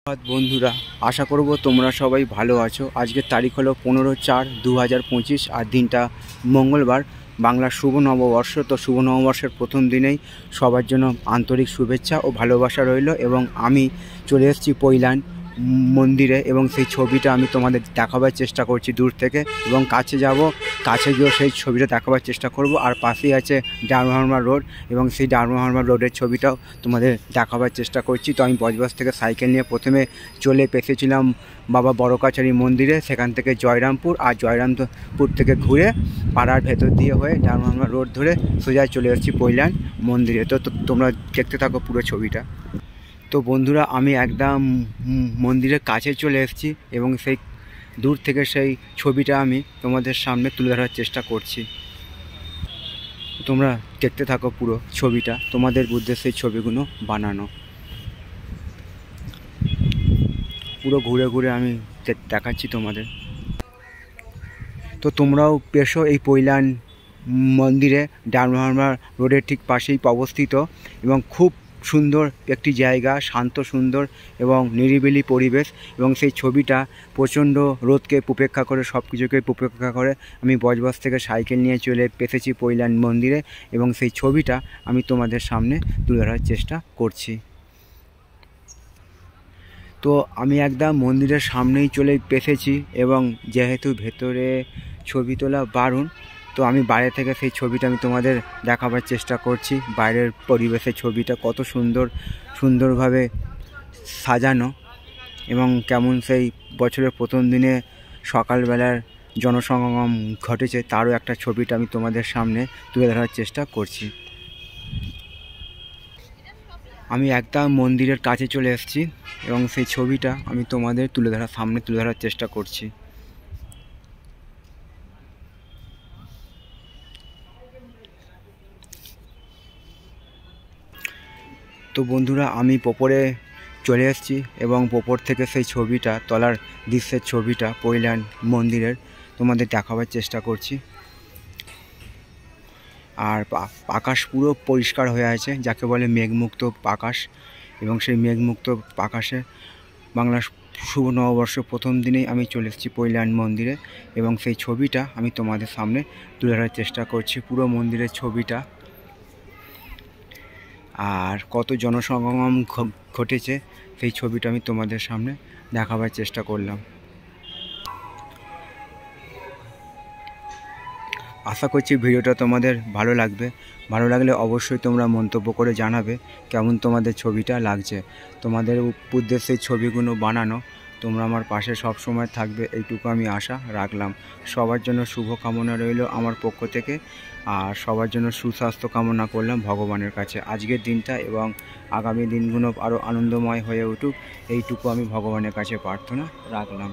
বন্ধুরা, আশা করব তোমরা সবাই ভালো আছো। আজকের তারিখ হলো 15/4/2025 আর দিনটা মঙ্গলবার, বাংলার শুভ নববর্ষ। তো শুভ নববর্ষের প্রথম দিনেই সবার জন্য আন্তরিক শুভেচ্ছা ও ভালোবাসা রইল। এবং আমি চলে এসেছি পৈলান মন্দিরে এবং সেই ছবিটা আমি তোমাদের দেখাবার চেষ্টা করছি দূর থেকে, এবং কাছে যাব, কাছে গিয়েও সেই ছবিটা দেখাবার চেষ্টা করব। আর পাশেই আছে ডারমাহারমা রোড, এবং সেই ডারমাহারমা রোডের ছবিটাও তোমাদের দেখাবার চেষ্টা করছি। তো আমি বজবজ থেকে সাইকেল নিয়ে প্রথমে চলে এসেছিলাম বাবা বড়কাছারি মন্দিরে, সেখান থেকে জয়রামপুর, আর জয়রামপুর থেকে ঘুরে পাড়ার ভেতর দিয়ে হয়ে ডারমাহারমা রোড ধরে সোজা চলে এসেছি পৈলান মন্দিরে। তো তোমরা দেখতে থাকো পুরো ছবিটা। তো বন্ধুরা, আমি একদম মন্দিরের কাছে চলে এসেছি এবং সেই দূর থেকে সেই ছবিটা আমি তোমাদের সামনে তুলে ধরার চেষ্টা করছি। তোমরা দেখতে থাকো পুরো ছবিটা, তোমাদের বুদ্ধে সেই ছবিগুলো বানানো। পুরো ঘুরে ঘুরে আমি দেখাচ্ছি তোমাদের। তো তোমরাও এসো এই পৈলান মন্দিরে, ডারমাহারমা রোডের ঠিক পাশেই অবস্থিত, এবং খুব সুন্দর একটি জায়গা, শান্ত সুন্দর এবং নিরিবিলি পরিবেশ। এবং সেই ছবিটা প্রচণ্ড রোদকে উপেক্ষা করে, সব কিছুকে উপেক্ষা করে আমি বজবজ থেকে সাইকেল নিয়ে চলে এসেছি পৈলান মন্দিরে, এবং সেই ছবিটা আমি তোমাদের সামনে তুলে ধরার চেষ্টা করছি। তো আমি একদম মন্দিরের সামনেই চলে এসেছি, এবং যেহেতু ভেতরে ছবি তোলা বারণ, তো আমি বাইরে থেকে সেই ছবিটা আমি তোমাদের দেখাবার চেষ্টা করছি। বাইরের পরিবেশের ছবিটা কত সুন্দরভাবে সাজানো, এবং কেমন সেই বছরের প্রথম দিনে সকালবেলার জনসমাগম ঘটেছে তারও একটা ছবিটা আমি তোমাদের সামনে তুলে ধরার চেষ্টা করছি। আমি একদম মন্দিরের কাছে চলে এসেছি, এবং সেই ছবিটা আমি তোমাদের সামনে তুলে ধরার চেষ্টা করছি। তো বন্ধুরা, আমি পোপরে চলে এসেছি, এবং পোপর থেকে সেই ছবিটা, তলার দৃশ্যের ছবিটা পৈলান মন্দিরের তোমাদের দেখাবার চেষ্টা করছি। আর আকাশ পুরো পরিষ্কার হয়ে আছে, যাকে বলে মেঘমুক্ত আকাশ। এবং সেই মেঘমুক্ত আকাশে বাংলার শুভ নববর্ষ প্রথম দিনেই আমি চলে এসেছি পৈলান মন্দিরে, এবং সেই ছবিটা আমি তোমাদের সামনে তুলে ধরার চেষ্টা করছি, পুরো মন্দিরের ছবিটা। আর কত জনসমাগম ঘটেছে সেই ছবিটা আমি তোমাদের সামনে দেখাবার চেষ্টা করলাম। আশা করছি ভিডিওটা তোমাদের ভালো লাগবে। ভালো লাগলে অবশ্যই তোমরা মন্তব্য করে জানাবে কেমন তোমাদের ছবিটা লাগছে। তোমাদের উদ্দেশ্যে ছবিগুলো বানানো, তোমরা আমার পাশে সব সময় থাকবে, এইটুকু আমি আশা রাখলাম। সবার জন্য শুভ কামনা রইল আমার পক্ষ থেকে, আর সবার জন্য সুস্বাস্থ্য কামনা করলাম ভগবানের কাছে। আজকের দিনটা এবং আগামী দিনগুলো আরও আনন্দময় হয়ে উঠুক, এইটুকু আমি ভগবানের কাছে প্রার্থনা রাখলাম।